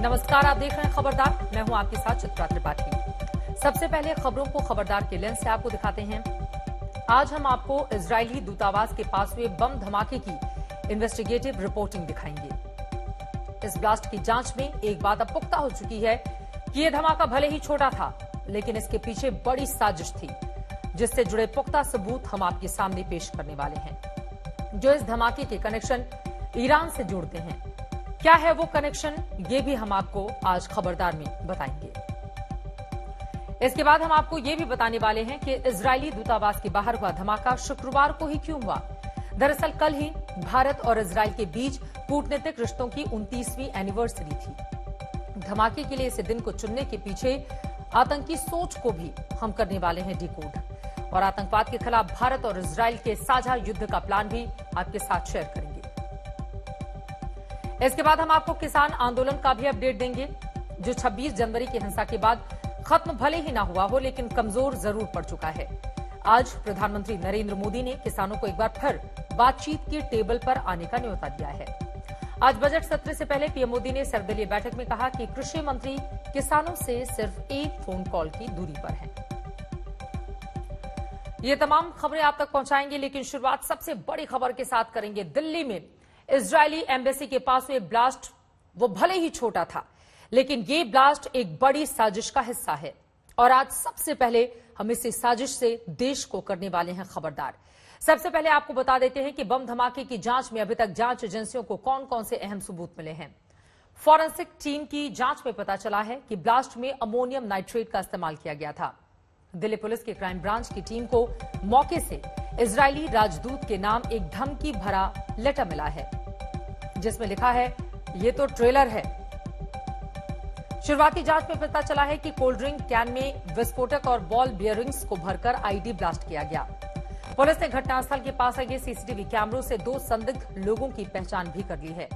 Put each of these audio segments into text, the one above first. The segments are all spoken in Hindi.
नमस्कार, आप देख रहे हैं खबरदार। मैं हूं आपके साथ चित्रा त्रिपाठी। सबसे पहले खबरों को खबरदार के लेंस से आपको दिखाते हैं। आज हम आपको इजरायली दूतावास के पास हुए बम धमाके की इन्वेस्टिगेटिव रिपोर्टिंग दिखाएंगे। इस ब्लास्ट की जांच में एक बात अब पुख्ता हो चुकी है कि यह धमाका भले ही छोटा था, लेकिन इसके पीछे बड़ी साजिश थी, जिससे जुड़े पुख्ता सबूत हम आपके सामने पेश करने वाले हैं, जो इस धमाके के कनेक्शन ईरान से जोड़ते हैं। क्या है वो कनेक्शन, ये भी हम आपको आज खबरदार में बताएंगे। इसके बाद हम आपको ये भी बताने वाले हैं कि इजरायली दूतावास के बाहर हुआ धमाका शुक्रवार को ही क्यों हुआ। दरअसल कल ही भारत और इजरायल के बीच कूटनीतिक रिश्तों की 29वीं एनिवर्सरी थी। धमाके के लिए इस दिन को चुनने के पीछे आतंकी सोच को भी हम करने वाले हैं डिकोड, और आतंकवाद के खिलाफ भारत और इजरायल के साझा युद्ध का प्लान भी आपके साथ शेयर करेंगे। इसके बाद हम आपको किसान आंदोलन का भी अपडेट देंगे, जो 26 जनवरी की हिंसा के बाद खत्म भले ही ना हुआ हो, लेकिन कमजोर जरूर पड़ चुका है। आज प्रधानमंत्री नरेंद्र मोदी ने किसानों को एक बार फिर बातचीत की टेबल पर आने का न्योता दिया है। आज बजट सत्र से पहले पीएम मोदी ने सर्वदलीय बैठक में कहा कि कृषि मंत्री किसानों से सिर्फ एक फोन कॉल की दूरी पर हैं। ये तमाम खबरें आप तक पहुंचाएंगे, लेकिन शुरुआत सबसे बड़ी खबर के साथ करेंगे। दिल्ली में इजरायली एम्बेसी के पास हुए ब्लास्ट, वो भले ही छोटा था, लेकिन ये ब्लास्ट एक बड़ी साजिश का हिस्सा है। और आज सबसे पहले हम इसी साजिश से देश को करने वाले हैं खबरदार। सबसे पहले आपको बता देते हैं कि बम धमाके की जांच में अभी तक जांच एजेंसियों को कौन कौन से अहम सबूत मिले हैं। फॉरेंसिक टीम की जांच में पता चला है कि ब्लास्ट में अमोनियम नाइट्रेट का इस्तेमाल किया गया था। दिल्ली पुलिस की क्राइम ब्रांच की टीम को मौके से इजरायली राजदूत के नाम एक धमकी भरा लेटर मिला है, जिसमें लिखा है, ये तो ट्रेलर है। शुरुआती जांच में पता चला है कि कोल्ड ड्रिंक कैन में विस्फोटक और बॉल बियरिंग्स को भरकर आईडी ब्लास्ट किया गया। पुलिस ने घटनास्थल के पास लगे सीसीटीवी कैमरों से 2 संदिग्ध लोगों की पहचान भी कर ली है।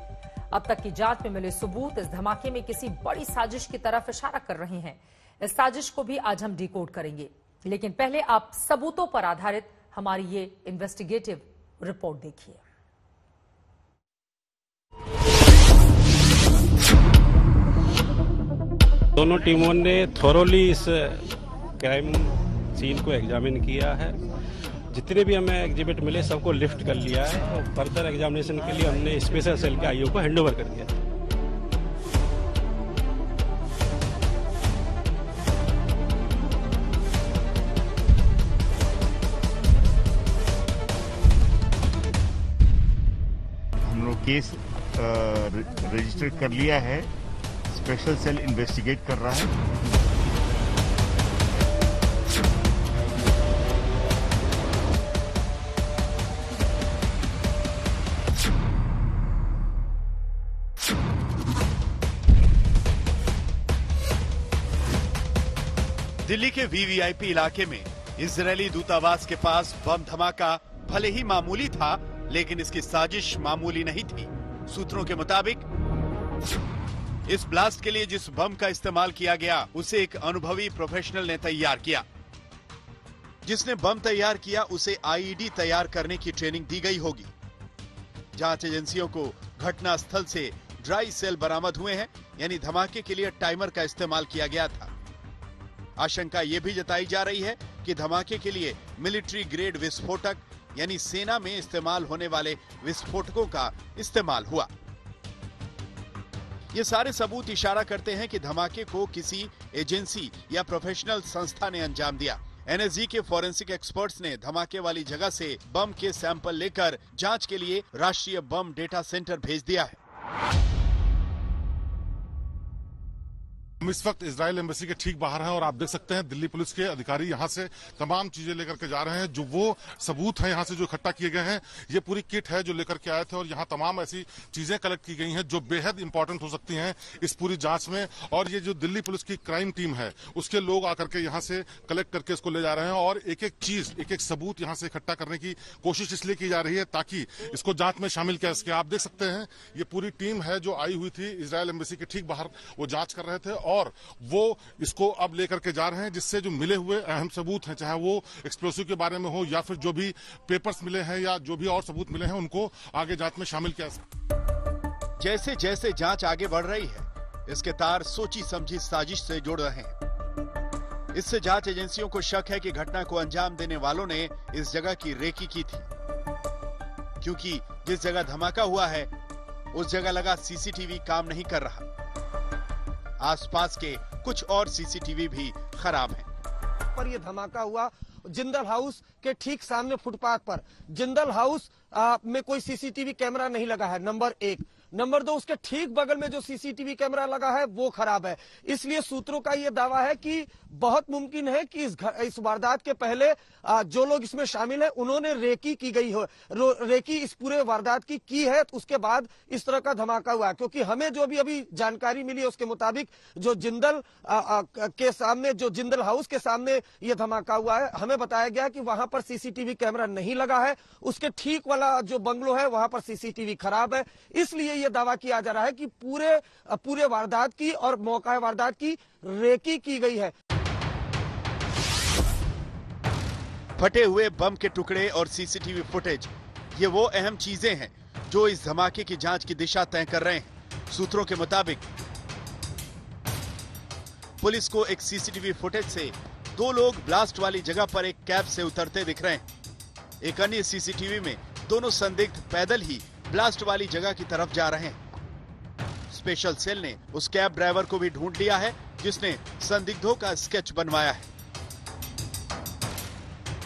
अब तक की जांच में मिले सबूत इस धमाके में किसी बड़ी साजिश की तरफ इशारा कर रहे हैं। इस साजिश को भी आज हम डिकोड करेंगे, लेकिन पहले आप सबूतों पर आधारित हमारी ये इन्वेस्टिगेटिव रिपोर्ट देखिए। दोनों टीमों ने थोरोली इस क्राइम सीन को एग्जामिन किया है। जितने भी हमें एग्जिबिट मिले सबको लिफ्ट कर लिया है और फर्दर एग्जामिनेशन के लिए हमने स्पेशल सेल के आईओ को हैंडओवर कर दिया। हम लोग केस रजिस्टर कर लिया है, स्पेशल सेल इन्वेस्टिगेट कर रहा है। दिल्ली के वीवीआईपी इलाके में इजरायली दूतावास के पास बम धमाका भले ही मामूली था, लेकिन इसकी साजिश मामूली नहीं थी। सूत्रों के मुताबिक इस ब्लास्ट के लिए जिस बम का इस्तेमाल किया गया, उसे एक अनुभवी प्रोफेशनल ने तैयार किया। जिसने बम तैयार किया उसे आईईडी तैयार करने की ट्रेनिंग दी गई होगी। जांच एजेंसियों को घटनास्थल से ड्राई सेल बरामद हुए हैं, यानी धमाके के लिए टाइमर का इस्तेमाल किया गया था। आशंका यह भी जताई जा रही है कि धमाके के लिए मिलिट्री ग्रेड विस्फोटक, यानी सेना में इस्तेमाल होने वाले विस्फोटकों का इस्तेमाल हुआ। ये सारे सबूत इशारा करते हैं कि धमाके को किसी एजेंसी या प्रोफेशनल संस्था ने अंजाम दिया। एनएसजी के फॉरेंसिक एक्सपर्ट्स ने धमाके वाली जगह से बम के सैंपल लेकर जांच के लिए राष्ट्रीय बम डेटा सेंटर भेज दिया है। हम इस वक्त इजरायल एम्बेसी के ठीक बाहर हैं और आप देख सकते हैं दिल्ली पुलिस के अधिकारी यहां से तमाम चीजें लेकर के जा रहे हैं। जो वो सबूत हैं यहां से जो इकट्ठा किए गए हैं, ये पूरी किट है जो लेकर के आए थे, और यहां तमाम ऐसी चीजें कलेक्ट की गई हैं जो बेहद इंपॉर्टेंट हो सकती हैं इस पूरी जांच में। और ये जो दिल्ली पुलिस की क्राइम टीम है, उसके लोग आकर के यहाँ से कलेक्ट करके इसको ले जा रहे हैं, और एक एक चीज, एक एक सबूत यहाँ से इकट्ठा करने की कोशिश इसलिए की जा रही है ताकि इसको जांच में शामिल किया सके। आप देख सकते हैं ये पूरी टीम है जो आई हुई थी इजरायल एम्बेसी के ठीक बाहर, वो जांच कर रहे थे, और वो इसको अब लेकर के जा रहे हैं, जिससे जो मिले हुए अहम सबूत हैं, चाहे वो एक्सप्लोसिव के बारे में हो या फिर जो भी पेपर्स मिले हैं या जो भी और सबूत मिले हैं, उनको आगे जांच में शामिल किया। जैसे जैसे जांच आगे बढ़ रही है, इसके तार सोची समझी साजिश से जुड़ रहे हैं। इससे जांच एजेंसियों को शक है कि घटना को अंजाम देने वालों ने इस जगह की रेकी की थी, क्योंकि जिस जगह धमाका हुआ है उस जगह लगा सीसीटीवी काम नहीं कर रहा। आसपास के कुछ और सीसीटीवी भी खराब हैं। पर यह धमाका हुआ जिंदल हाउस के ठीक सामने फुटपाथ पर। जिंदल हाउस में कोई सीसीटीवी कैमरा नहीं लगा है, नंबर 1। नंबर 2, उसके ठीक बगल में जो सीसीटीवी कैमरा लगा है वो खराब है। इसलिए सूत्रों का यह दावा है कि बहुत मुमकिन है कि इस वारदात के पहले जो लोग इसमें शामिल हैं उन्होंने रेकी की गई हो, रेकी इस पूरे वारदात की है, तो उसके बाद इस तरह का धमाका हुआ। क्योंकि हमें जो अभी जानकारी मिली है उसके मुताबिक जो जिंदल के सामने, जो जिंदल हाउस के सामने यह धमाका हुआ है, हमें बताया गया कि वहां पर सीसीटीवी कैमरा नहीं लगा है। उसके ठीक वाला जो बंगलो है वहां पर सीसीटीवी खराब है। इसलिए यह दावा किया जा रहा है कि पूरे वारदात की और मौका वारदात की रेकी की गई है। फटे हुए बम के टुकड़े और सीसीटीवी फुटेज, ये वो अहम चीजें हैं जो इस धमाके की जांच की दिशा तय कर रहे हैं। सूत्रों के मुताबिक पुलिस को एक सीसीटीवी फुटेज से 2 लोग ब्लास्ट वाली जगह पर एक कैब से उतरते दिख रहे हैं। एक अन्य सीसीटीवी में दोनों संदिग्ध पैदल ही ब्लास्ट वाली जगह की तरफ जा रहे हैं। स्पेशल सेल ने उस कैब ड्राइवर को भी ढूंढ लिया है जिसने संदिग्धों का स्केच बनवाया है।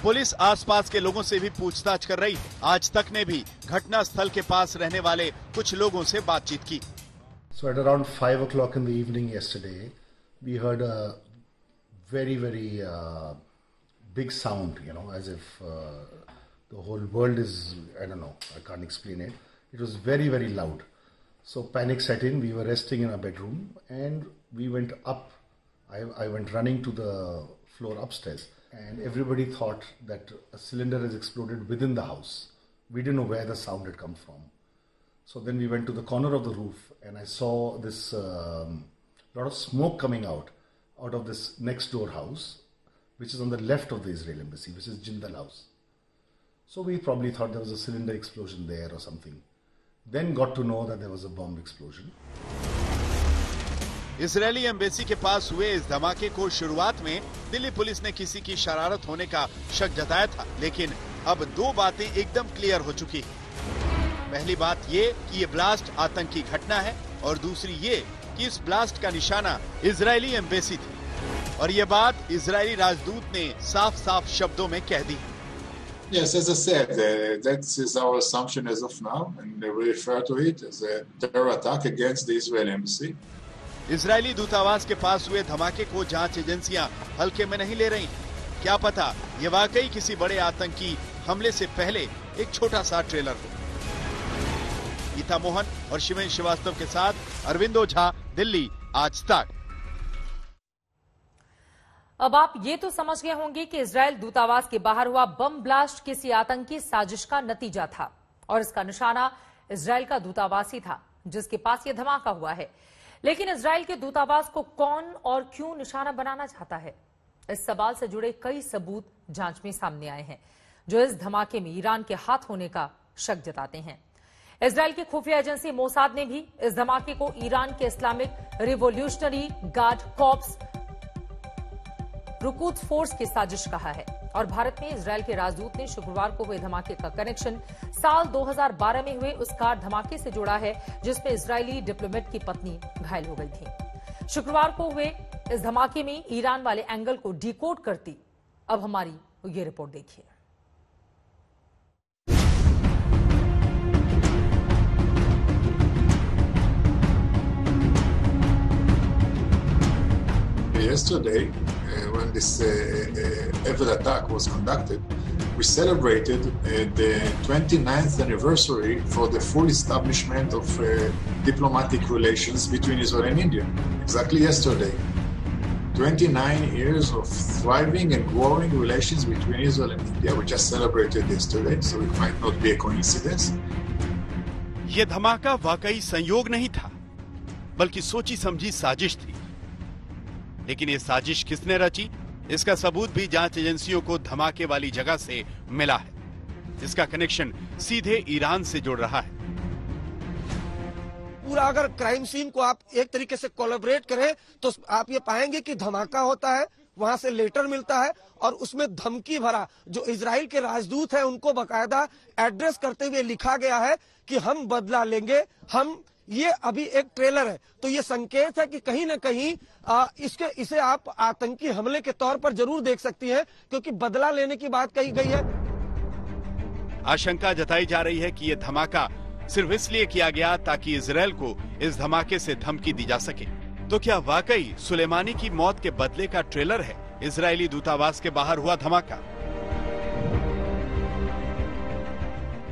पुलिस आसपास के लोगों से भी पूछताछ कर रही है। आज तक ने भी घटना स्थल के पास रहने वाले कुछ लोगों से बातचीत की। So at around 5 o'clock in the evening yesterday, we heard a very big sound, as if the whole world is, I don't know, I can't explain it. It was very loud. So panic set in. We were resting in our bedroom and we went up. I went running to the floor upstairs. And everybody thought that a cylinder has exploded within the house. We didn't know where the sound had come from. So then we went to the corner of the roof and I saw this lot of smoke coming out of this next door house, which is on the left of the Israel embassy, which is Jindal house. So we probably thought there was a cylinder explosion there or something. Then got to know that there was a bomb explosion. Israeli embassy के पास हुए इस धमाके को शुरुआत में दिल्ली पुलिस ने किसी की शरारत होने का शक जताया था, लेकिन अब 2 बातें एकदम क्लियर हो चुकी हैं। पहली बात ये कि ये ब्लास्ट आतंकी घटना है और दूसरी ये कि इस ब्लास्ट का निशाना इजरायली एम्बेसी थी। और ये बात इजरायली राजदूत ने साफ शब्दों में कह दी। Yes, as I said, that is our assumption as of now, and we refer to it as a terror attack against the Israeli embassy. Israeli दूतावास के पास हुए धमाके को जांच एजेंसियां हल्के में नहीं ले रही। क्या पता ये वाकई किसी बड़े आतंकी हमले से पहले एक छोटा सा ट्रेलर हो। गीता मोहन और शिवेन श्रीवास्तव के साथ अरविंद ओझा, दिल्ली, आज तक। अब आप ये तो समझ गए होंगे कि इजरायल दूतावास के बाहर हुआ बम ब्लास्ट किसी आतंकी साजिश का नतीजा था और इसका निशाना इजरायल का दूतावास ही था जिसके पास यह धमाका हुआ है। लेकिन इजरायल के दूतावास को कौन और क्यों निशाना बनाना चाहता है, इस सवाल से जुड़े कई सबूत जांच में सामने आए हैं जो इस धमाके में ईरान के हाथ होने का शक जताते हैं। इजरायल की खुफिया एजेंसी मोसाद ने भी इस धमाके को ईरान के इस्लामिक रिवोल्यूशनरी गार्ड कॉर्प्स रुकूत फोर्स की साजिश कहा है। और भारत में इजरायल के राजदूत ने शुक्रवार को हुए धमाके का कनेक्शन साल 2012 में हुए उस कार धमाके से जोड़ा है जिसमें इजरायली डिप्लोमेट की पत्नी घायल हो गई थी। शुक्रवार को हुए इस धमाके में ईरान वाले एंगल को डिकोड करती अब हमारी ये रिपोर्ट देखिए। Yesterday, when this avid attack was conducted, we celebrated the 29th anniversary for the full establishment of diplomatic relations between Israel and India. Exactly yesterday. 29 years of thriving and growing relations between Israel and India. We just celebrated yesterday, so it might not be a coincidence. ये धमाका वाकई संयोग नहीं था, बल्कि सोची समझी साजिश थी। लेकिन ये साजिश किसने रची, इसका सबूत भी जांच एजेंसियों को धमाके वाली जगह से मिला है। इसका कनेक्शन सीधे ईरान से जुड़ रहा है। पूरा अगर क्राइम सीन को आप एक तरीके से कोलैबोरेट करें तो आप ये पाएंगे कि धमाका होता है, वहां से लेटर मिलता है और उसमें धमकी भरा जो इजराइल के राजदूत हैं उनको बकायदा एड्रेस करते हुए लिखा गया है कि हम बदला लेंगे, हम ये अभी एक ट्रेलर है, तो ये संकेत है कि कहीं ना कहीं इसे आप आतंकी हमले के तौर पर जरूर देख सकती हैं, क्योंकि बदला लेने की बात कही गई है। आशंका जताई जा रही है कि यह धमाका सिर्फ इसलिए किया गया ताकि इजराइल को इस धमाके से धमकी दी जा सके। तो क्या वाकई सुलेमानी की मौत के बदले का ट्रेलर है इजरायली दूतावास के बाहर हुआ धमाका?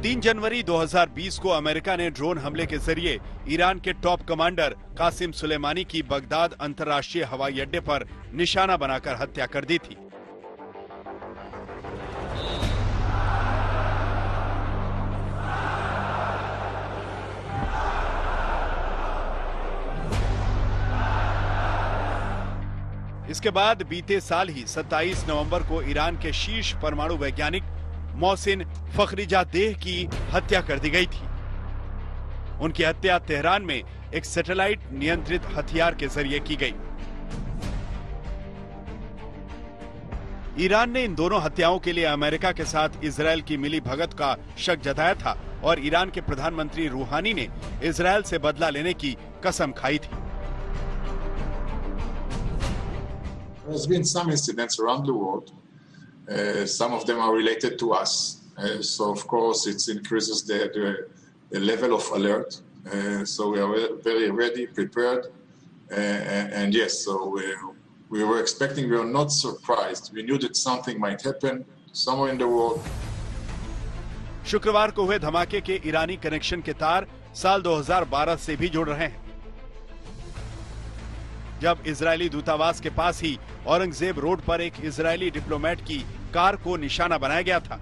3 जनवरी 2020 को अमेरिका ने ड्रोन हमले के जरिए ईरान के टॉप कमांडर कासिम सुलेमानी की बगदाद अंतर्राष्ट्रीय हवाई अड्डे पर निशाना बनाकर हत्या कर दी थी। इसके बाद बीते साल ही 27 नवंबर को ईरान के शीर्ष परमाणु वैज्ञानिक मोहसिन फखरीजादेह की हत्या कर दी गई थी। उनकी हत्या तेहरान में एक सैटेलाइट नियंत्रित हथियार के जरिए की गई। ईरान ने इन दोनों हत्याओं के लिए अमेरिका के साथ इजरायल की मिली भगत का शक जताया था और ईरान के प्रधानमंत्री रूहानी ने इजरायल से बदला लेने की कसम खाई थी। There's been some incidents around the world. Some of them are related to us. So, of course, it increases the level of alert. So we are very ready, prepared. And yes, so we were expecting, we were not surprised. We knew that something might happen somewhere in the world. शुक्रवार को हुए धमाके के ईरानी कनेक्शन के तार साल 2012 से भी जुड़ रहे हैं, जब इजरायली दूतावास के पास ही औरंगजेब रोड पर एक इजरायली डिप्लोमेट की कार को निशाना बनाया गया था।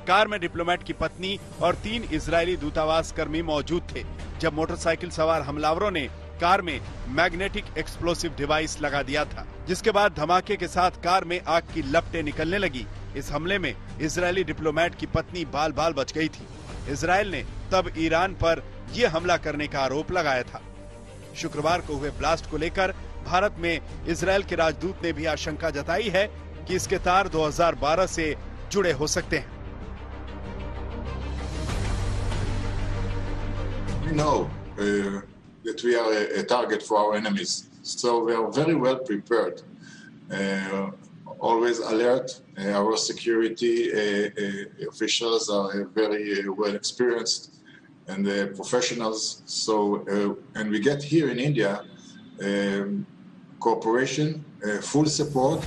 कार में डिप्लोमेट की पत्नी और 3 इजरायली दूतावास कर्मी मौजूद थे, जब मोटरसाइकिल सवार हमलावरों ने कार में मैग्नेटिक एक्सप्लोसिव डिवाइस लगा दिया था, जिसके बाद धमाके के साथ कार में आग की लपटें निकलने लगी। इस हमले में इजरायली डिप्लोमेट की पत्नी बाल बाल बच गई थी। इजरायल ने तब ईरान पर यह हमला करने का आरोप लगाया था। शुक्रवार को हुए ब्लास्ट को लेकर भारत में इजरायल के राजदूत ने भी आशंका जताई है कि इसके तार 2012 से जुड़े हो सकते हैं। We know that we are a target for our enemies, so we are very well prepared. Always alert. Our security officials are very well experienced and professionals. So, and we get here in India cooperation, full support.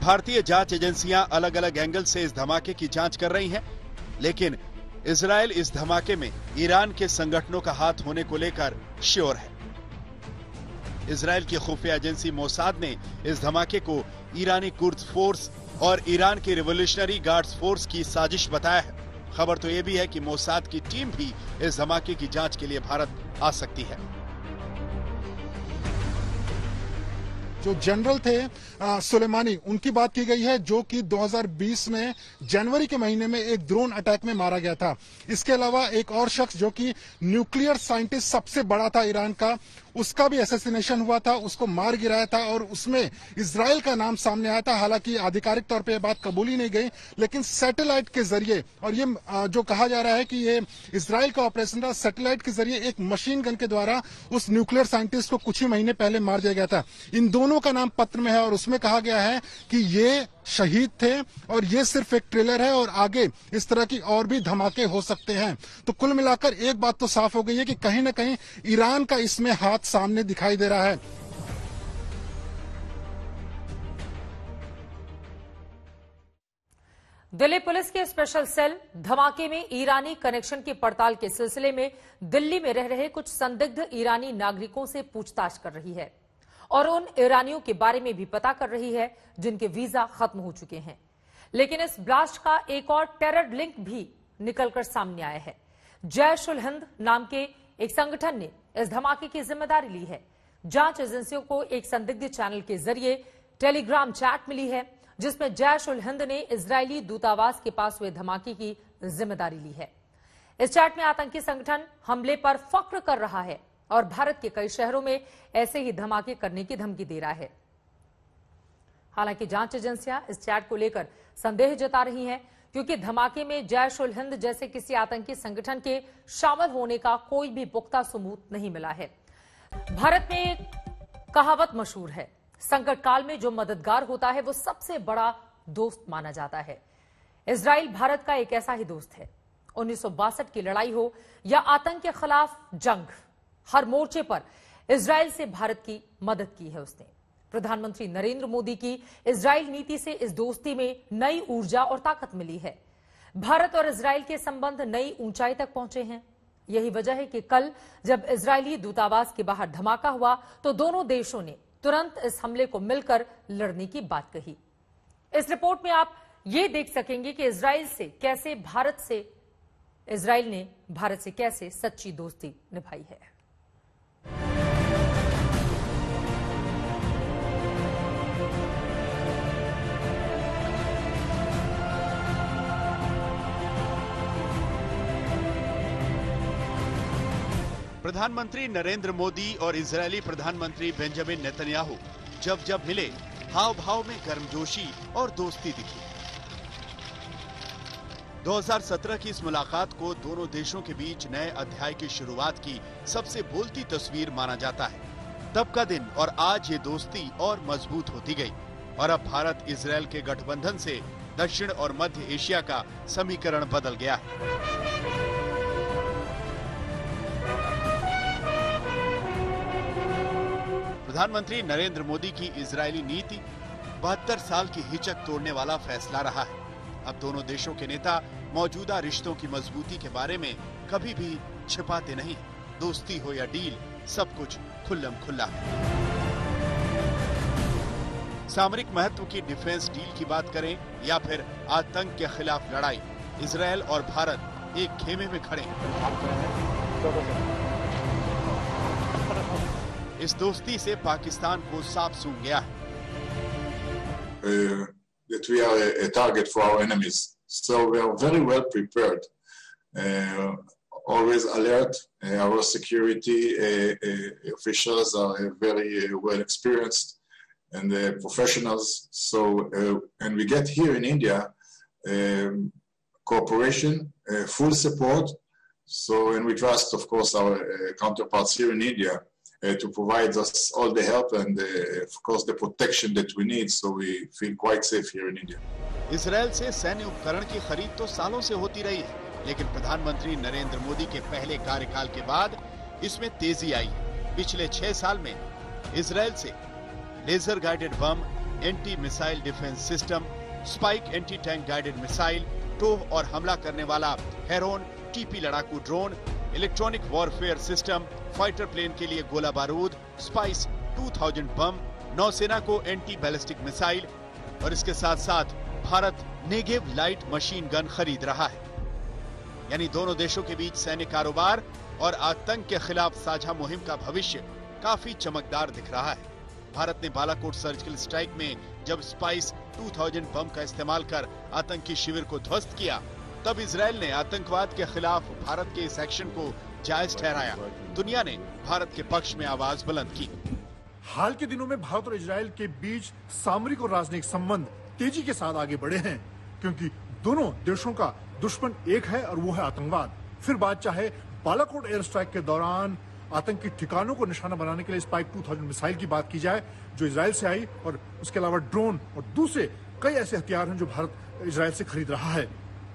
भारतीय जांच एजेंसियां अलग अलग एंगल से इस धमाके की जांच कर रही हैं, लेकिन इजरायल इस धमाके में ईरान के संगठनों का हाथ होने को लेकर श्योर है। इजरायल की खुफिया एजेंसी मोसाद ने इस धमाके को ईरानी कुर्द फोर्स और ईरान की रिवोल्यूशनरी गार्ड्स फोर्स की साजिश बताया है। खबर तो यह भी है कि मोसाद की टीम भी इस धमाके की जांच के लिए भारत आ सकती है। जो जनरल थे सुलेमानी, उनकी बात की गई है, जो कि 2020 में जनवरी के महीने में एक ड्रोन अटैक में मारा गया था। इसके अलावा एक और शख्स जो कि न्यूक्लियर साइंटिस्ट सबसे बड़ा था ईरान का, उसका भी असैसिनेशन हुआ था, उसको मार गिराया था और उसमें इजराइल का नाम सामने आया था। हालांकि आधिकारिक तौर पे ये बात कबूली नहीं गई, लेकिन सैटेलाइट के जरिए, और ये जो कहा जा रहा है कि ये इजराइल का ऑपरेशन था, सैटेलाइट के जरिए एक मशीन गन के द्वारा उस न्यूक्लियर साइंटिस्ट को कुछ ही महीने पहले मार दिया गया था। इन दोनों का नाम पत्र में है और उसमें कहा गया है कि ये शहीद थे और ये सिर्फ एक ट्रेलर है और आगे इस तरह की और भी धमाके हो सकते हैं। तो कुल मिलाकर एक बात तो साफ हो गई है कि कहीं ना कहीं ईरान का इसमें हाथ सामने दिखाई दे रहा है। दिल्ली पुलिस के स्पेशल सेल धमाके में ईरानी कनेक्शन की पड़ताल के सिलसिले में दिल्ली में रह रहे कुछ संदिग्ध ईरानी नागरिकों से पूछताछ कर रही है और उन ईरानियों के बारे में भी पता कर रही है जिनके वीजा खत्म हो चुके हैं। लेकिन इस ब्लास्ट का एक और टेरर लिंक भी निकलकर सामने आया है। जैश उल हिंद नाम के एक संगठन ने इस धमाके की जिम्मेदारी ली है। जांच एजेंसियों को एक संदिग्ध चैनल के जरिए टेलीग्राम चैट मिली है, जिसमें जैश उल हिंद ने इजरायली दूतावास के पास हुए धमाके की जिम्मेदारी ली है। इस चैट में आतंकी संगठन हमले पर फख्र कर रहा है और भारत के कई शहरों में ऐसे ही धमाके करने की धमकी दे रहा है। हालांकि जांच एजेंसियां इस चैट को लेकर संदेह जता रही हैं, क्योंकि धमाके में जैश उल हिंद जैसे किसी आतंकी संगठन के शामिल होने का कोई भी पुख्ता सबूत नहीं मिला है। भारत में एक कहावत मशहूर है, संकट काल में जो मददगार होता है वो सबसे बड़ा दोस्त माना जाता है। इजराइल भारत का एक ऐसा ही दोस्त है। 1962 की लड़ाई हो या आतंक के खिलाफ जंग, हर मोर्चे पर इजराइल से भारत की मदद की है उसने। प्रधानमंत्री नरेंद्र मोदी की इजराइल नीति से इस दोस्ती में नई ऊर्जा और ताकत मिली है। भारत और इजराइल के संबंध नई ऊंचाई तक पहुंचे हैं। यही वजह है कि कल जब इजरायली दूतावास के बाहर धमाका हुआ तो दोनों देशों ने तुरंत इस हमले को मिलकर लड़ने की बात कही। इस रिपोर्ट में आप ये देख सकेंगे कि इजराइल ने भारत से कैसे सच्ची दोस्ती निभाई है। प्रधानमंत्री नरेंद्र मोदी और इजरायली प्रधानमंत्री बेंजामिन नेतन्याहू जब मिले, हाव भाव में गर्मजोशी और दोस्ती दिखी। 2017 की इस मुलाकात को दोनों देशों के बीच नए अध्याय की शुरुआत की सबसे बोलती तस्वीर माना जाता है। तब का दिन और आज ये दोस्ती और मजबूत होती गई और अब भारत इजरायल के गठबंधन से दक्षिण और मध्य एशिया का समीकरण बदल गया है। प्रधानमंत्री नरेंद्र मोदी की इजरायली नीति 72 साल की हिचक तोड़ने वाला फैसला रहा है। अब दोनों देशों के नेता मौजूदा रिश्तों की मजबूती के बारे में कभी भी छिपाते नहीं। दोस्ती हो या डील, सब कुछ खुल्लम खुल्ला है। सामरिक महत्व की डिफेंस डील की बात करें या फिर आतंक के खिलाफ लड़ाई, इजरायल और भारत एक खेमे में खड़े हैं। इस दोस्ती से पाकिस्तान को साफ सूंघ गया है। That we are a target for our enemies, so we are very well prepared, always alert. Our security officials are very well experienced and professionals. So, and we get here in India cooperation, full support. So, and we trust, of course, our counterparts here in India. To provide us all the help and of course the protection that we need, so we feel quite safe here in India. Israel से सैन्य उपकरण की खरीद तो सालों से होती रही है, लेकिन प्रधानमंत्री नरेंद्र मोदी के पहले कार्यकाल के बाद इसमें तेजी आई। पिछले 6 साल में इजरायल से laser guided bomb, anti missile defence system, spike anti tank guided missile, टोह और हमला करने वाला हेरोन टीपी लड़ाकू drone, electronic warfare system, fighter plane के लिए गोला बारूद, स्पाइस 2000 बम, नौसेना को एंटी बैलिस्टिक मिसाइल और इसके साथ साथ Bharat Negev light machine gun खरीद रहा है। यानी दोनों देशों के बीच सैन्य कारोबार और आतंक के खिलाफ साझा मुहिम का भविष्य काफी चमकदार दिख रहा है। भारत ने बालाकोट सर्जिकल स्ट्राइक में जब स्पाइस 2000 बम का इस्तेमाल कर आतंकी शिविर को ध्वस्त किया, तब इजरायल ने आतंकवाद के खिलाफ भारत के इस एक्शन को जायज ठहराया। दुनिया ने भारत के पक्ष में आवाज बुलंद की। हाल के दिनों में भारत और इजरायल के बीच सामरिक और राजनयिक संबंध तेजी के साथ आगे बढ़े हैं, क्योंकि दोनों देशों का दुश्मन एक है और वो है आतंकवाद। फिर बात चाहे बालाकोट एयर स्ट्राइक के दौरान आतंकी ठिकानों को निशाना बनाने के लिए स्पाइक 2000 मिसाइल की बात की जाए जो इजरायल से आई, और उसके अलावा ड्रोन और दूसरे कई ऐसे हथियार हैं जो भारत इजरायल से खरीद रहा है,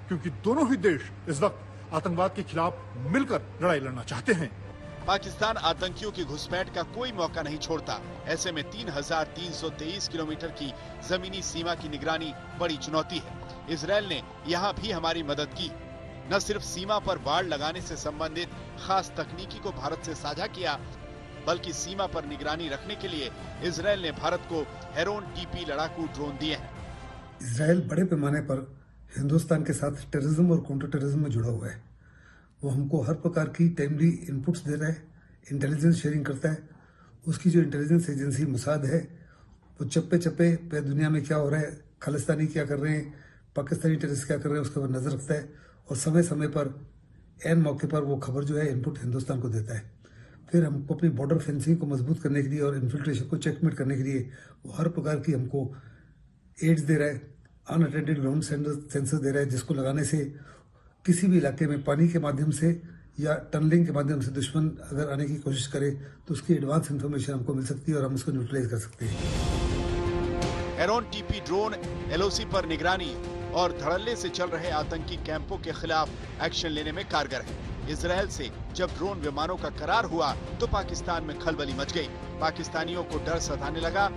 क्योंकि दोनों ही देश इस वक्त आतंकवाद के खिलाफ मिलकर लड़ाई लड़ना चाहते हैं। पाकिस्तान आतंकियों की घुसपैठ का कोई मौका नहीं छोड़ता। ऐसे में 3323 किलोमीटर की जमीनी सीमा की निगरानी बड़ी चुनौती है। इजरायल ने यहाँ भी हमारी मदद की। न सिर्फ सीमा पर बाड़ लगाने से संबंधित खास तकनीकी को भारत से साझा किया, बल्कि सीमा पर निगरानी रखने के लिए इजरायल ने भारत को हेरोन टीपी लड़ाकू ड्रोन दिए हैं। इजरायल बड़े पैमाने पर हिंदुस्तान के साथ टेररिज्म और काउंटर टेररिज्म में जुड़ा हुआ है। वो हमको हर प्रकार की टाइमली इनपुट्स दे रहा है, इंटेलिजेंस शेयरिंग करता है। उसकी जो इंटेलिजेंस एजेंसी मोसाद है, वो चप्पे चप्पे पे दुनिया में क्या हो रहा है, खालिस्तानी क्या कर रहे हैं, पाकिस्तानी टेररिस्ट क्या कर रहे हैं, उसके ऊपर नजर रखता है और समय समय पर एन मौके पर वो खबर जो है इनपुट हिंदुस्तान को देता है। फिर हमको अपनी बॉर्डर फेंसिंग को मजबूत करने के लिए और इन्फिल्ट्रेशन को चेकमेट करने के लिए वो हर प्रकार की हमको एड्स दे रहा है, अनअटेंडेड ग्राउंड सेंसर दे रहा है, जिसको लगाने से किसी भी इलाके में पानी के माध्यम से या टनलिंग के माध्यम से दुश्मन अगर आने की कोशिश करे तो उसकी एडवांस इन्फॉर्मेशन हमको मिल सकती है और हम उसको न्यूट्रलाइज कर सकते हैं। एरोन टीपी ड्रोन एलओसी पर निगरानी और धड़ल्ले से चल रहे आतंकी कैंपों के खिलाफ एक्शन लेने में कारगर है। इजरायल से जब ड्रोन विमानों का करार हुआ तो पाकिस्तान में खलबली मच गई। पाकिस्तानियों को डर सताने लगा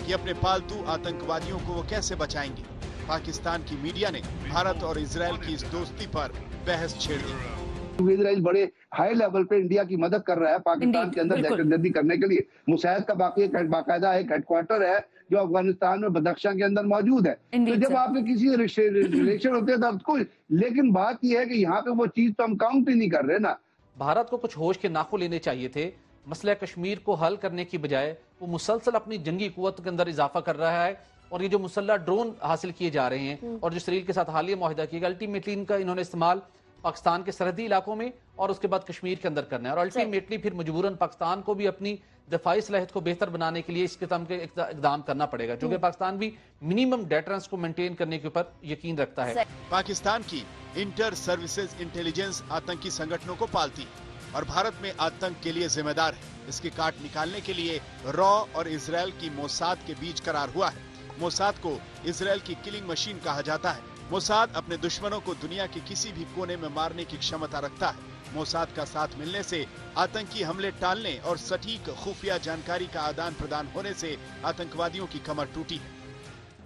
कि अपने पालतू आतंकवादियों को वो कैसे बचाएंगे। पाकिस्तान की मीडिया ने भारत और इजरायल की इस दोस्ती पर बहस छेड़ दी। इजराइल बड़े हाई लेवल पे इंडिया की मदद कर रहा है पाकिस्तान के अंदर दहशतगर्दी करने के लिए। मुसैद का बाकायदा एक हेडक्वार्टर है जो अफगानिस्तान में बदख्शां के अंदर मौजूद है। तो जब आपके किसी रिलेशन होते हैं तब कुछ, लेकिन बात यह है कि यहाँ पे वो चीज तो हम काउंट ही नहीं कर रहे ना। भारत को कुछ होश के नाखुन लेने चाहिए थे। मसला कश्मीर को हल करने की बजाय वो मुसलसल अपनी जंगी कुव्वत के अंदर इजाफा कर रहा है और ये जो मुसल्लह ड्रोन हासिल किए जा रहे हैं और जो इसराइल के साथ हालिया मुआहिदा किया, अल्टीमेटली इनका इन्होंने इस्तेमाल पाकिस्तान के सरहदी इलाकों में और उसके बाद कश्मीर के अंदर करना है और अल्टीमेटली फिर मजबूरन पाकिस्तान को भी अपनी दफाई सलाहियत को बेहतर बनाने के लिए इस किस्म के इकदाम करना पड़ेगा, क्योंकि पाकिस्तान भी मिनिमम डेटरेंस को मेंटेन करने के ऊपर यकीन रखता है। पाकिस्तान की इंटर सर्विसेज इंटेलिजेंस आतंकी संगठनों को पालती और भारत में आतंक के लिए जिम्मेदार है। इसके काट निकालने के लिए रॉ और इजरायल की मोसाद के बीच करार हुआ है। मोसाद को इजरायल की किलिंग मशीन कहा जाता है। मोसाद अपने दुश्मनों को दुनिया के किसी भी कोने में मारने की क्षमता रखता है। मोसाद का साथ मिलने से आतंकी हमले टालने और सटीक खुफिया जानकारी का आदान प्रदान होने से आतंकवादियों की कमर टूटी है।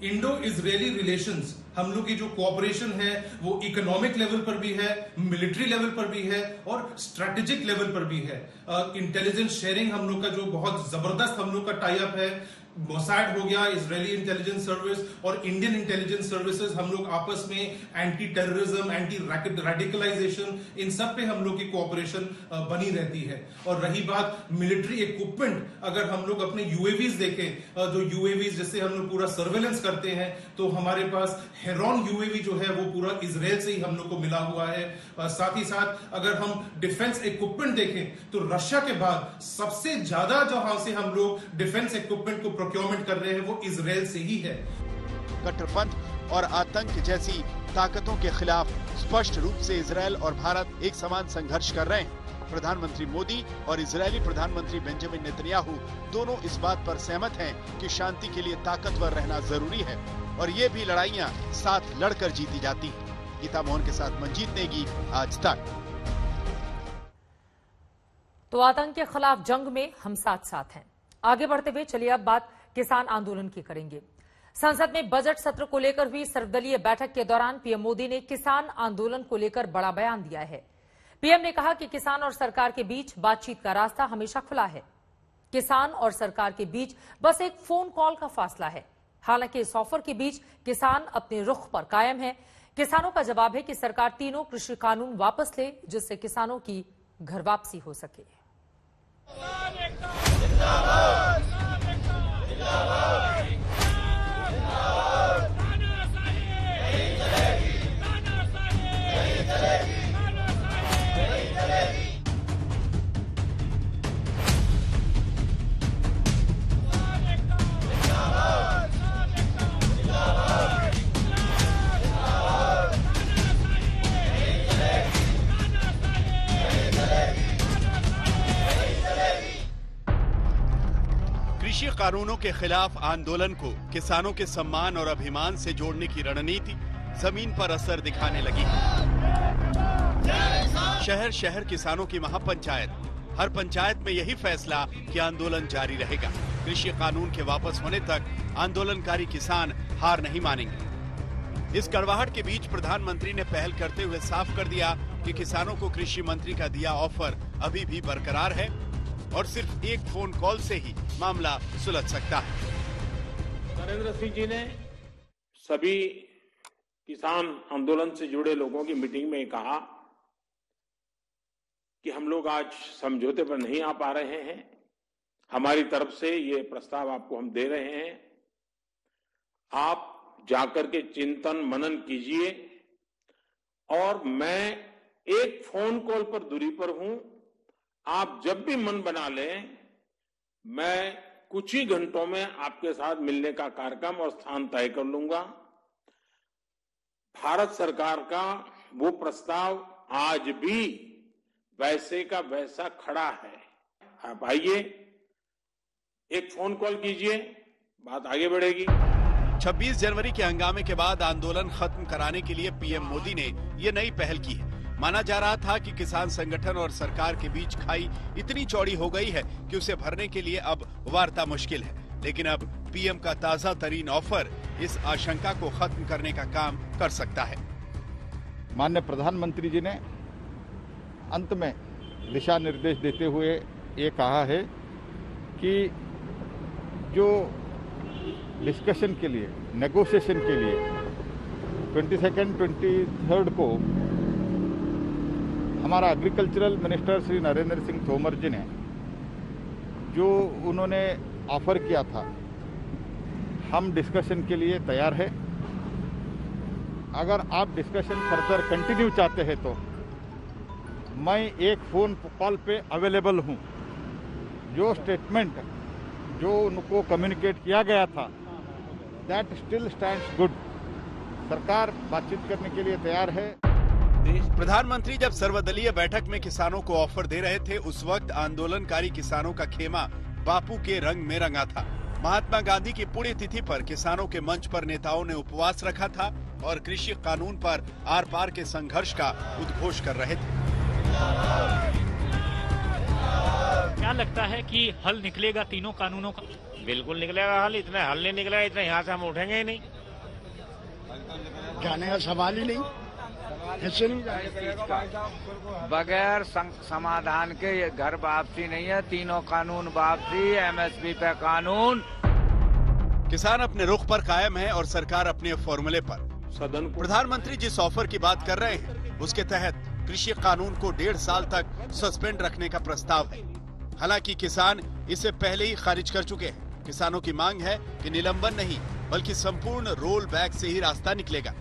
इंडो इजरायली रिलेशंस, हम लोग की जो कोऑपरेशन है वो इकोनॉमिक लेवल पर भी है, मिलिट्री लेवल पर भी है और स्ट्रेटेजिक लेवल पर भी है। इंटेलिजेंस शेयरिंग हम लोग का जो बहुत जबरदस्त हम लोग का टाई अप है। मोसाद हो गया, इजरायली इंटेलिजेंस सर्विस और इंडियन इंटेलिजेंस सर्विसेज, हम लोग आपस में एंटी टेररिज्म, एंटी रेडिकलाइजेशन, इन सब पे हम लोग की कोऑपरेशन बनी रहती है। और रही बात मिलिट्री इक्विपमेंट, अगर हम लोग अपने यूएवीज देखें, जो यूएवीज जिससे हम लोग पूरा सर्वेलेंस करते हैं, तो हमारे पास हेरॉन यूएवी जो है वो पूरा इजरायल से ही हम लोग को मिला हुआ है। साथ ही साथ अगर हम डिफेंस इक्विपमेंट देखें तो रशिया के बाद सबसे ज्यादा जहां से हम लोग डिफेंस इक्विपमेंट को प्रोक्योरमेंट कर रहे हैं वो इजरायल से ही है। कट्टरपंथ और आतंक जैसी ताकतों के खिलाफ स्पष्ट रूप से इजरायल और भारत एक समान संघर्ष कर रहे हैं। प्रधानमंत्री मोदी और इजरायली प्रधानमंत्री बेंजामिन नेतन्याहू दोनों इस बात पर सहमत हैं कि शांति के लिए ताकतवर रहना जरूरी है और ये भी लड़ाइयां साथ लड़कर जीती जाती हैं। गीता मोहन के साथ मंजीत नेगी, आज तक। तो आतंक के खिलाफ जंग में हम साथ साथ हैं। आगे बढ़ते हुए चलिए अब बात किसान आंदोलन की करेंगे। संसद में बजट सत्र को लेकर हुई सर्वदलीय बैठक के दौरान पीएम मोदी ने किसान आंदोलन को लेकर बड़ा बयान दिया है। पीएम ने कहा कि किसान और सरकार के बीच बातचीत का रास्ता हमेशा खुला है। किसान और सरकार के बीच बस एक फोन कॉल का फासला है। हालांकि इस ऑफर के बीच किसान अपने रुख पर कायम है। किसानों का जवाब है कि सरकार तीनों कृषि कानून वापस ले, जिससे किसानों की घर वापसी हो सके। कृषि कानूनों के खिलाफ आंदोलन को किसानों के सम्मान और अभिमान से जोड़ने की रणनीति जमीन पर असर दिखाने लगी। शहर शहर किसानों की महापंचायत, हर पंचायत में यही फैसला कि आंदोलन जारी रहेगा। कृषि कानून के वापस होने तक आंदोलनकारी किसान हार नहीं मानेंगे। इस कड़वाहट के बीच प्रधानमंत्री ने पहल करते हुए साफ कर दिया कि किसानों को कृषि मंत्री का दिया ऑफर अभी भी बरकरार है और सिर्फ एक फोन कॉल से ही मामला सुलझ सकता है। नरेंद्र सिंह जी ने सभी किसान आंदोलन से जुड़े लोगों की मीटिंग में कहा कि हम लोग आज समझौते पर नहीं आ पा रहे हैं। हमारी तरफ से ये प्रस्ताव आपको हम दे रहे हैं, आप जाकर के चिंतन मनन कीजिए और मैं एक फोन कॉल पर दूरी पर हूं। आप जब भी मन बना लें, मैं कुछ ही घंटों में आपके साथ मिलने का कार्यक्रम और स्थान तय कर लूंगा। भारत सरकार का वो प्रस्ताव आज भी वैसे का वैसा खड़ा है। आप आइए, एक फोन कॉल कीजिए, बात आगे बढ़ेगी। 26 जनवरी के हंगामे के बाद आंदोलन खत्म कराने के लिए पीएम मोदी ने ये नई पहल की है। माना जा रहा था कि किसान संगठन और सरकार के बीच खाई इतनी चौड़ी हो गई है कि उसे भरने के लिए अब वार्ता मुश्किल है, लेकिन अब पीएम का ताजा तरीन ऑफर इस आशंका को खत्म करने का काम कर सकता है। माननीय प्रधानमंत्री जी ने अंत में दिशा निर्देश देते हुए ये कहा है कि जो डिस्कशन के लिए, नेगोशिएशन के लिए 22nd, 23rd को हमारा एग्रीकल्चरल मिनिस्टर श्री नरेंद्र सिंह तोमर जी ने जो उन्होंने ऑफर किया था, हम डिस्कशन के लिए तैयार है। अगर आप डिस्कशन फर्दर कंटिन्यू चाहते हैं तो मैं एक फोन कॉल पे अवेलेबल हूं। जो स्टेटमेंट जो उनको कम्युनिकेट किया गया था, दैट स्टिल स्टैंड्स गुड। सरकार बातचीत करने के लिए तैयार है। प्रधानमंत्री जब सर्वदलीय बैठक में किसानों को ऑफर दे रहे थे, उस वक्त आंदोलनकारी किसानों का खेमा बापू के रंग में रंगा था। महात्मा गांधी की पुण्यतिथि पर किसानों के मंच पर नेताओं ने उपवास रखा था और कृषि कानून पर आर पार के संघर्ष का उद्घोष कर रहे थे। क्या लगता है कि हल निकलेगा तीनों कानूनों का? बिल्कुल निकलेगा हल। इतना हल नहीं निकलेगा, इतना यहाँ से हम उठेंगे ही नहीं। जाने का सवाल ही नहीं, ऐसे नहीं बगैर समाधान के ये घर वापसी नहीं है। तीनों कानून वापसी, एमएसपी पे कानून। किसान अपने रुख पर कायम है और सरकार अपने फॉर्मूले पर। प्रधानमंत्री जिस ऑफर की बात कर रहे हैं, उसके तहत कृषि कानून को 1.5 साल तक सस्पेंड रखने का प्रस्ताव है। हालांकि किसान इसे पहले ही खारिज कर चुके हैं। किसानों की मांग है कि निलंबन नहीं, बल्कि संपूर्ण रोल बैक से ही रास्ता निकलेगा।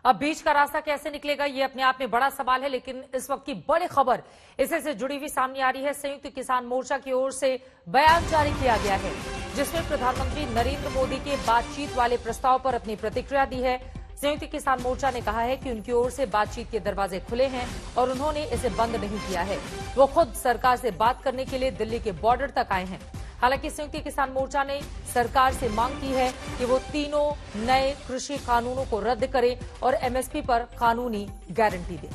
अब बीच का रास्ता कैसे निकलेगा, ये अपने आप में बड़ा सवाल है, लेकिन इस वक्त की बड़ी खबर इसी से जुड़ी हुई सामने आ रही है। संयुक्त किसान मोर्चा की ओर से बयान जारी किया गया है, जिसमें प्रधानमंत्री नरेंद्र मोदी के बातचीत वाले प्रस्ताव पर अपनी प्रतिक्रिया दी है। संयुक्त किसान मोर्चा ने कहा है कि उनकी ओर से बातचीत के दरवाजे खुले हैं और उन्होंने इसे बंद नहीं किया है। वो खुद सरकार से बात करने के लिए दिल्ली के बॉर्डर तक आए हैं। हालांकि संयुक्त किसान मोर्चा ने सरकार से मांग की है कि वो तीनों नए कृषि कानूनों को रद्द करे और एमएसपी पर कानूनी गारंटी दे।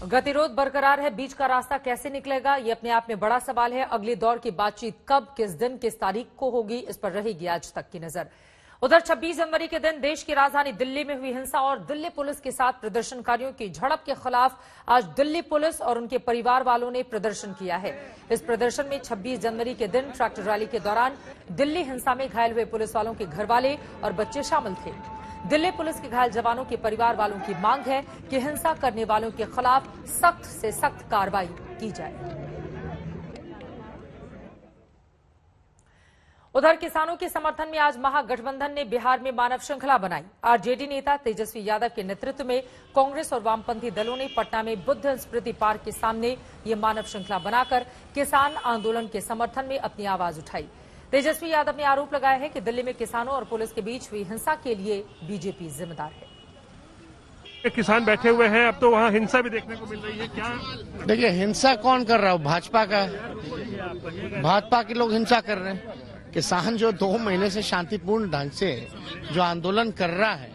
गतिरोध बरकरार है, बीच का रास्ता कैसे निकलेगा, ये अपने आप में बड़ा सवाल है। अगले दौर की बातचीत कब, किस दिन, किस तारीख को होगी, इस पर रहेगी आज तक की नजर। उधर 26 जनवरी के दिन देश की राजधानी दिल्ली में हुई हिंसा और दिल्ली पुलिस के साथ प्रदर्शनकारियों की झड़प के खिलाफ आज दिल्ली पुलिस और उनके परिवार वालों ने प्रदर्शन किया है। इस प्रदर्शन में 26 जनवरी के दिन ट्रैक्टर रैली के दौरान दिल्ली हिंसा में घायल हुए पुलिस वालों के घर वाले और बच्चे शामिल थे। दिल्ली पुलिस के घायल जवानों के परिवार वालों की मांग है कि हिंसा करने वालों के खिलाफ सख्त से सख्त कार्रवाई की जाए। उधर किसानों के समर्थन में आज महागठबंधन ने बिहार में मानव श्रृंखला बनाई। आरजेडी नेता तेजस्वी यादव के नेतृत्व में कांग्रेस और वामपंथी दलों ने पटना में बुद्ध स्मृति पार्क के सामने ये मानव श्रृंखला बनाकर किसान आंदोलन के समर्थन में अपनी आवाज उठाई। तेजस्वी यादव ने आरोप लगाया है कि दिल्ली में किसानों और पुलिस के बीच हुई हिंसा के लिए बीजेपी जिम्मेदार है। किसान बैठे हुए हैं, अब तो वहाँ हिंसा भी देखने को मिल रही है। क्या देखिए, हिंसा कौन कर रहा है? भाजपा का, भाजपा के लोग हिंसा कर रहे हैं। किसान जो 2 महीने से शांतिपूर्ण ढंग से जो आंदोलन कर रहा है,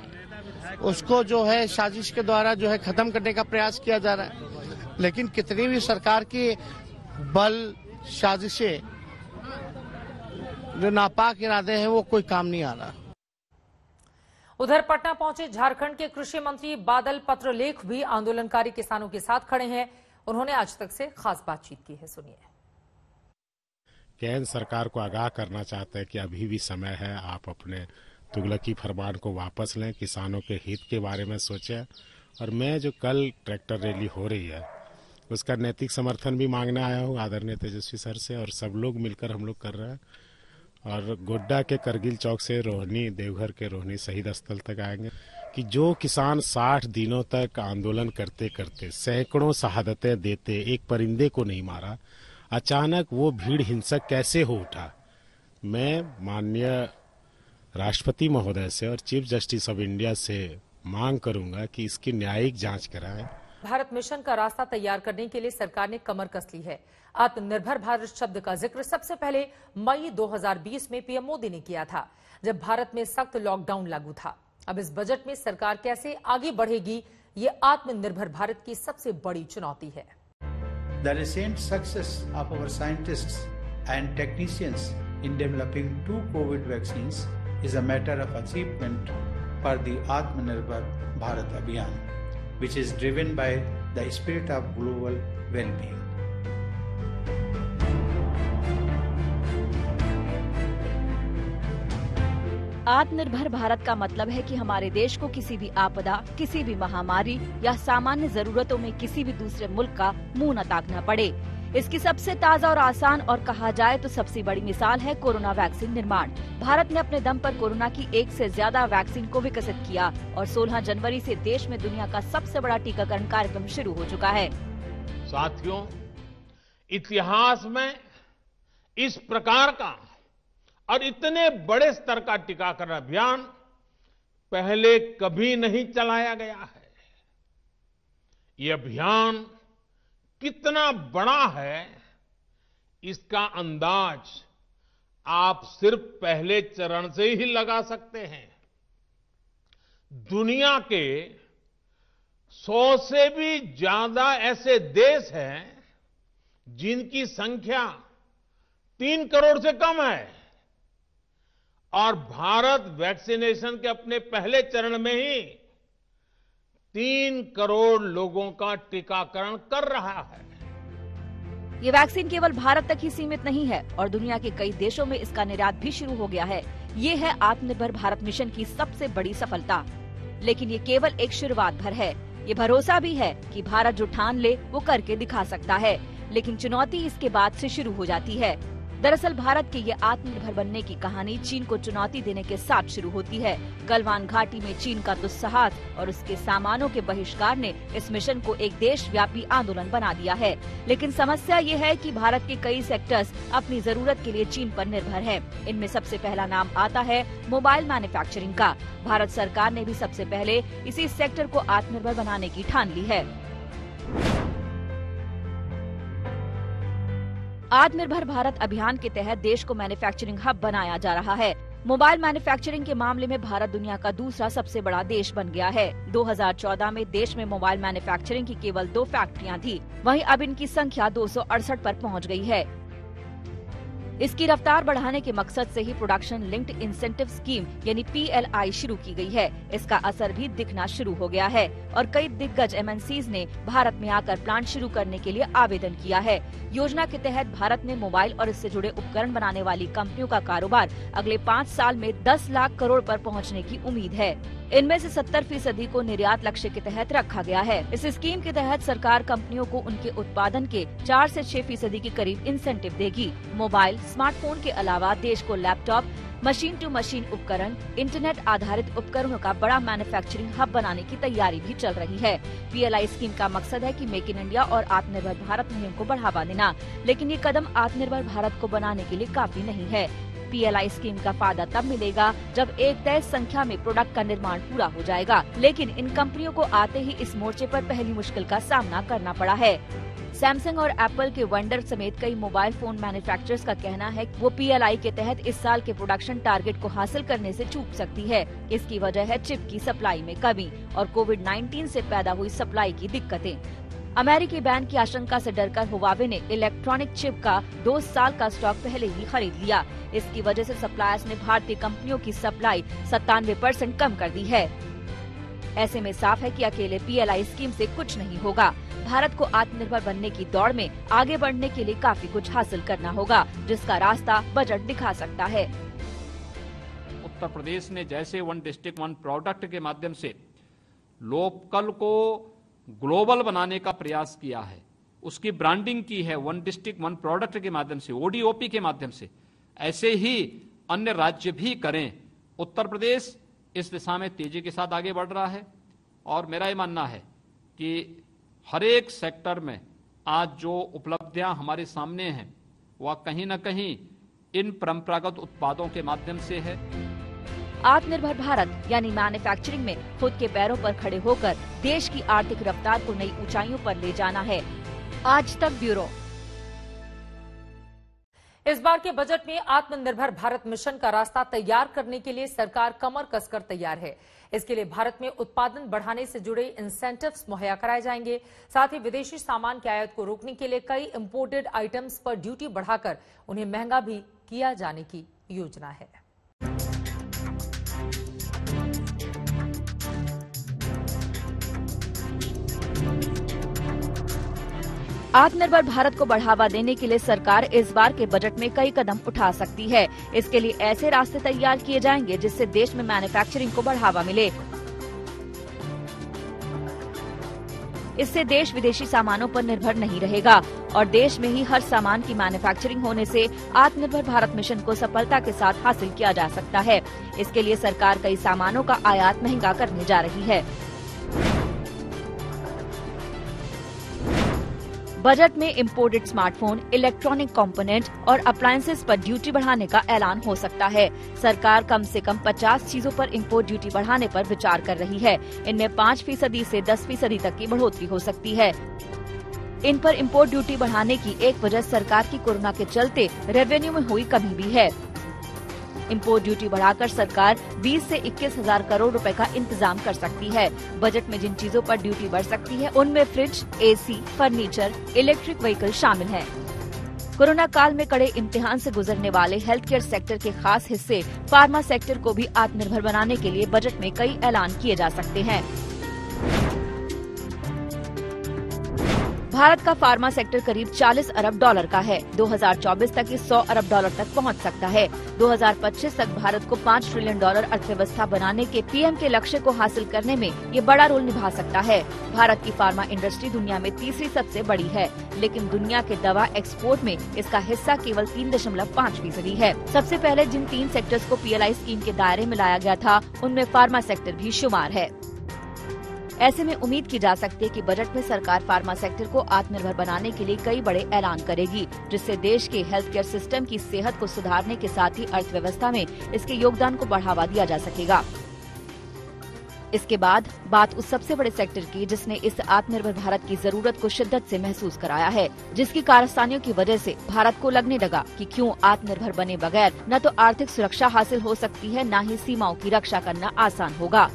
उसको जो है साजिश के द्वारा जो है खत्म करने का प्रयास किया जा रहा है। लेकिन कितनी भी सरकार की बल साजिशें, जो नापाक इरादे हैं, वो कोई काम नहीं आ रहा। उधर पटना पहुंचे झारखंड के कृषि मंत्री बादल पत्रलेख भी आंदोलनकारी किसानों के साथ खड़े हैं। उन्होंने आज तक से खास बातचीत की है, सुनिए। केंद्र सरकार को आगाह करना चाहते हैं कि अभी भी समय है, आप अपने तुगलकी फरमान को वापस लें, किसानों के हित के बारे में सोचें। और मैं जो कल ट्रैक्टर रैली हो रही है, उसका नैतिक समर्थन भी मांगने आया हूँ आदरणीय तेजस्वी सर से, और सब लोग मिलकर हम लोग कर रहे हैं। और गोड्डा के करगिल चौक से रोहिणी, देवघर के रोहिणी शहीद स्थल तक आएंगे कि जो किसान 60 दिनों तक आंदोलन करते करते सैकड़ों शहादतें देते एक परिंदे को नहीं मारा, अचानक वो भीड़ हिंसक कैसे हो उठा। मैं माननीय राष्ट्रपति महोदय से और चीफ जस्टिस ऑफ इंडिया से मांग करूंगा कि इसकी न्यायिक जांच कराएं। भारत मिशन का रास्ता तैयार करने के लिए सरकार ने कमर कस ली है। आत्मनिर्भर भारत शब्द का जिक्र सबसे पहले मई 2020 में पीएम मोदी ने किया था, जब भारत में सख्त लॉकडाउन लागू था। अब इस बजट में सरकार कैसे आगे बढ़ेगी, ये आत्मनिर्भर भारत की सबसे बड़ी चुनौती है। The recent success of our scientists and technicians in developing 2 COVID vaccines is a matter of achievement for the Atmanirbhar Bharat Abhiyan, which is driven by the spirit of global well-being. आत्मनिर्भर भारत का मतलब है कि हमारे देश को किसी भी आपदा, किसी भी महामारी या सामान्य जरूरतों में किसी भी दूसरे मुल्क का मुंह न ताकना पड़े। इसकी सबसे ताज़ा और आसान और कहा जाए तो सबसे बड़ी मिसाल है कोरोना वैक्सीन निर्माण। भारत ने अपने दम पर कोरोना की 1 से ज्यादा वैक्सीन को विकसित किया और 16 जनवरी से देश में दुनिया का सबसे बड़ा टीकाकरण कार्यक्रम शुरू हो चुका है। साथियों, इतिहास में इस प्रकार का और इतने बड़े स्तर का टीकाकरण अभियान पहले कभी नहीं चलाया गया है। ये अभियान कितना बड़ा है, इसका अंदाज आप सिर्फ पहले चरण से ही लगा सकते हैं। दुनिया के 100 से भी ज्यादा ऐसे देश हैं जिनकी संख्या 3 करोड़ से कम है, और भारत वैक्सीनेशन के अपने पहले चरण में ही 3 करोड़ लोगों का टीकाकरण कर रहा है। ये वैक्सीन केवल भारत तक ही सीमित नहीं है और दुनिया के कई देशों में इसका निर्यात भी शुरू हो गया है। ये है आत्मनिर्भर भारत मिशन की सबसे बड़ी सफलता। लेकिन ये केवल एक शुरुआत भर है। ये भरोसा भी है कि भारत जो ठान ले वो करके दिखा सकता है, लेकिन चुनौती इसके बाद से शुरू हो जाती है। दरअसल भारत के ये आत्मनिर्भर बनने की कहानी चीन को चुनौती देने के साथ शुरू होती है। गलवान घाटी में चीन का दुस्साहस और उसके सामानों के बहिष्कार ने इस मिशन को एक देशव्यापी आंदोलन बना दिया है। लेकिन समस्या ये है कि भारत के कई सेक्टर्स अपनी जरूरत के लिए चीन पर निर्भर हैं। इनमें सबसे पहला नाम आता है मोबाइल मैन्युफैक्चरिंग का। भारत सरकार ने भी सबसे पहले इसी सेक्टर को आत्मनिर्भर बनाने की ठान ली है। आत्मनिर्भर भारत अभियान के तहत देश को मैन्युफैक्चरिंग हब बनाया जा रहा है। मोबाइल मैन्युफैक्चरिंग के मामले में भारत दुनिया का दूसरा सबसे बड़ा देश बन गया है। 2014 में देश में मोबाइल मैन्युफैक्चरिंग की केवल 2 फैक्ट्रियां थी, वहीं अब इनकी संख्या 268 पर पहुंच गई है। इसकी रफ्तार बढ़ाने के मकसद से ही प्रोडक्शन लिंक्ड इंसेंटिव स्कीम यानी PLI शुरू की गई है। इसका असर भी दिखना शुरू हो गया है और कई दिग्गज MNCs ने भारत में आकर प्लांट शुरू करने के लिए आवेदन किया है। योजना के तहत भारत में मोबाइल और इससे जुड़े उपकरण बनाने वाली कंपनियों का कारोबार अगले 5 साल में 10 लाख करोड़ पर पहुंचने की उम्मीद है। इनमें से 70% को निर्यात लक्ष्य के तहत रखा गया है। इस स्कीम के तहत सरकार कंपनियों को उनके उत्पादन के 4 से 6% के करीब इंसेंटिव देगी। मोबाइल, स्मार्टफोन के अलावा देश को लैपटॉप, मशीन टू मशीन उपकरण, इंटरनेट आधारित उपकरणों का बड़ा मैन्युफैक्चरिंग हब बनाने की तैयारी भी चल रही है। PLI स्कीम का मकसद है कि मेक इन इंडिया और आत्मनिर्भर भारत मुहिम को बढ़ावा देना, लेकिन ये कदम आत्मनिर्भर भारत को बनाने के लिए काफी नहीं है। PLI स्कीम का फायदा तब मिलेगा जब एक तय संख्या में प्रोडक्ट का निर्माण पूरा हो जाएगा, लेकिन इन कंपनियों को आते ही इस मोर्चे पर पहली मुश्किल का सामना करना पड़ा है। सैमसंग और एप्पल के वेंडर समेत कई मोबाइल फोन मैन्युफैक्चरर्स का कहना है कि वो PLI के तहत इस साल के प्रोडक्शन टारगेट को हासिल करने से चूक सकती है। इसकी वजह है चिप की सप्लाई में कमी और कोविड-19 से पैदा हुई सप्लाई की दिक्कतें। अमेरिकी बैन की आशंका से डरकर हुवावे ने इलेक्ट्रॉनिक चिप का 2 साल का स्टॉक पहले ही खरीद लिया। इसकी वजह से सप्लायर्स ने भारतीय कंपनियों की सप्लाई 97% कम कर दी है। ऐसे में साफ है कि अकेले PLI स्कीम से कुछ नहीं होगा। भारत को आत्मनिर्भर बनने की दौड़ में आगे बढ़ने के लिए काफी कुछ हासिल करना होगा, जिसका रास्ता बजट दिखा सकता है। उत्तर प्रदेश ने जैसे 1 डिस्ट्रिक्ट 1 प्रोडक्ट के माध्यम से लोकल को ग्लोबल बनाने का प्रयास किया है, उसकी ब्रांडिंग की है 1 डिस्ट्रिक्ट 1 प्रोडक्ट के माध्यम से, ODOP के माध्यम से, ऐसे ही अन्य राज्य भी करें। उत्तर प्रदेश इस दिशा में तेजी के साथ आगे बढ़ रहा है और मेरा ये मानना है कि हर एक सेक्टर में आज जो उपलब्धियां हमारे सामने हैं वह कहीं न कहीं इन परंपरागत उत्पादों के माध्यम से है। आत्मनिर्भर भारत यानी मैन्युफैक्चरिंग में खुद के पैरों पर खड़े होकर देश की आर्थिक रफ्तार को नई ऊंचाइयों पर ले जाना है। आज तक ब्यूरो। इस बार के बजट में आत्मनिर्भर भारत मिशन का रास्ता तैयार करने के लिए सरकार कमर कसकर तैयार है। इसके लिए भारत में उत्पादन बढ़ाने से जुड़े इंसेंटिव्स मुहैया कराए जाएंगे। साथ ही विदेशी सामान की आयात को रोकने के लिए कई इंपोर्टेड आइटम्स पर ड्यूटी बढ़ाकर उन्हें महंगा भी किया जाने की योजना है। आत्मनिर्भर भारत को बढ़ावा देने के लिए सरकार इस बार के बजट में कई कदम उठा सकती है। इसके लिए ऐसे रास्ते तैयार किए जाएंगे जिससे देश में मैन्युफैक्चरिंग को बढ़ावा मिले। इससे देश विदेशी सामानों पर निर्भर नहीं रहेगा और देश में ही हर सामान की मैन्युफैक्चरिंग होने से आत्मनिर्भर भारत मिशन को सफलता के साथ हासिल किया जा सकता है। इसके लिए सरकार कई सामानों का आयात महंगा करने जा रही है। बजट में इंपोर्टेड स्मार्टफोन, इलेक्ट्रॉनिक कंपोनेंट और अप्लायंसेस पर ड्यूटी बढ़ाने का ऐलान हो सकता है। सरकार कम से कम 50 चीजों पर इंपोर्ट ड्यूटी बढ़ाने पर विचार कर रही है। इनमें 5% से 10% तक की बढ़ोतरी हो सकती है। इन पर इंपोर्ट ड्यूटी बढ़ाने की एक वजह सरकार की कोरोना के चलते रेवेन्यू में हुई कमी भी है। इंपोर्ट ड्यूटी बढ़ाकर सरकार 20 से 21 हजार करोड़ रुपए का इंतजाम कर सकती है। बजट में जिन चीजों पर ड्यूटी बढ़ सकती है उनमें fridge, AC, furniture, electric vehicle शामिल हैं। कोरोना काल में कड़े इम्तिहान से गुजरने वाले हेल्थ केयर सेक्टर के खास हिस्से फार्मा सेक्टर को भी आत्मनिर्भर बनाने के लिए बजट में कई ऐलान किए जा सकते हैं। भारत का फार्मा सेक्टर करीब $40 अरब का है। 2024 तक ये $100 अरब तक पहुंच सकता है। 2025 तक भारत को $5 ट्रिलियन अर्थव्यवस्था बनाने के पीएम के लक्ष्य को हासिल करने में ये बड़ा रोल निभा सकता है। भारत की फार्मा इंडस्ट्री दुनिया में तीसरी सबसे बड़ी है, लेकिन दुनिया के दवा एक्सपोर्ट में इसका हिस्सा केवल 3.5% है। सबसे पहले जिन 3 सेक्टर्स को PLI स्कीम के दायरे में लाया गया था उनमें फार्मा सेक्टर भी शुमार है। ऐसे में उम्मीद की जा सकती है कि बजट में सरकार फार्मा सेक्टर को आत्मनिर्भर बनाने के लिए कई बड़े ऐलान करेगी, जिससे देश के हेल्थ केयर सिस्टम की सेहत को सुधारने के साथ ही अर्थव्यवस्था में इसके योगदान को बढ़ावा दिया जा सकेगा। इसके बाद बात उस सबसे बड़े सेक्टर की जिसने इस आत्मनिर्भर भारत की जरूरत को शिद्दत से महसूस कराया है, जिसकी कारस्तानियों की वजह से भारत को लगने लगा कि क्यों आत्मनिर्भर बने बगैर न तो आर्थिक सुरक्षा हासिल हो सकती है, न ही सीमाओं की रक्षा करना आसान होगा।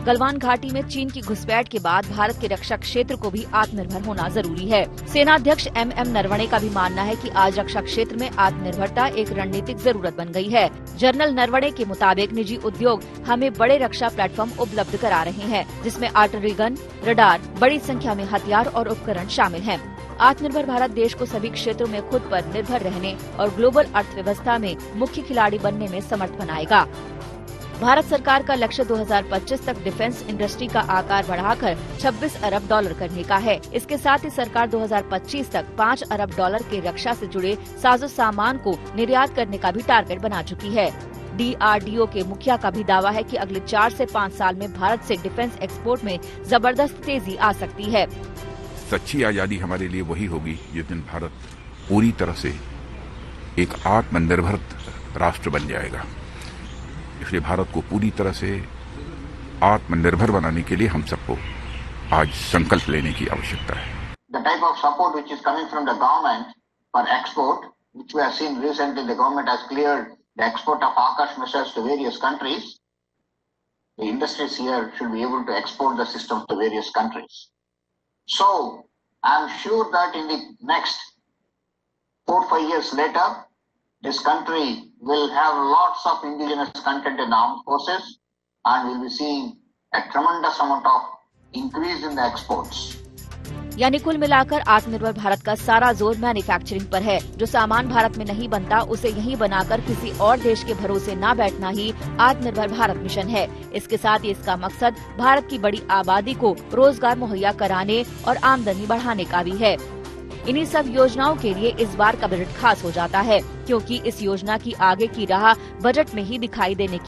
गलवान घाटी में चीन की घुसपैठ के बाद भारत के रक्षा क्षेत्र को भी आत्मनिर्भर होना जरूरी है। सेनाध्यक्ष MM नरवणे का भी मानना है कि आज रक्षा क्षेत्र में आत्मनिर्भरता एक रणनीतिक जरूरत बन गई है। जनरल नरवणे के मुताबिक निजी उद्योग हमें बड़े रक्षा प्लेटफॉर्म उपलब्ध करा रहे हैं, जिसमें आर्टिलरी गन, रडार, बड़ी संख्या में हथियार और उपकरण शामिल हैं। आत्मनिर्भर भारत देश को सभी क्षेत्रों में खुद पर निर्भर रहने और ग्लोबल अर्थव्यवस्था में मुख्य खिलाड़ी बनने में समर्थ बनाएगा। भारत सरकार का लक्ष्य 2025 तक डिफेंस इंडस्ट्री का आकार बढ़ाकर $26 अरब करने का है। इसके साथ ही सरकार 2025 तक $5 अरब के रक्षा से जुड़े साजो सामान को निर्यात करने का भी टारगेट बना चुकी है। DRDO के मुखिया का भी दावा है कि अगले 4 से 5 साल में भारत से डिफेंस एक्सपोर्ट में जबरदस्त तेजी आ सकती है। सच्ची आजादी हमारे लिए वही होगी जिस दिन भारत पूरी तरह से एक आत्मनिर्भर राष्ट्र बन जाएगा। इसलिए भारत को पूरी तरह से आत्मनिर्भर बनाने के लिए हम सबको आज संकल्प लेने की आवश्यकता है। The type of support which is coming from the government for export, which we have seen recently, the government has cleared the export of Akash missiles to various countries. The industries here should be able to export the systems to various countries. So, I am sure that in the next 4-5 years later, this country will have lots of indigenous content in the armed forces and will be seeing a tremendous amount of increase in the exports. यानी कुल मिलाकर आत्मनिर्भर भारत का सारा जोर मैन्युफैक्चरिंग पर है। जो सामान भारत में नहीं बनता उसे यहीं बनाकर किसी और देश के भरोसे न बैठना ही आत्मनिर्भर भारत मिशन है। इसके साथ ही इसका मकसद भारत की बड़ी आबादी को रोजगार मुहैया कराने और आमदनी बढ़ाने का भी है। इन्हीं सब योजनाओं के लिए इस बार का बजट खास हो जाता है, क्योंकि इस योजना की आगे की राह बजट में ही दिखाई देने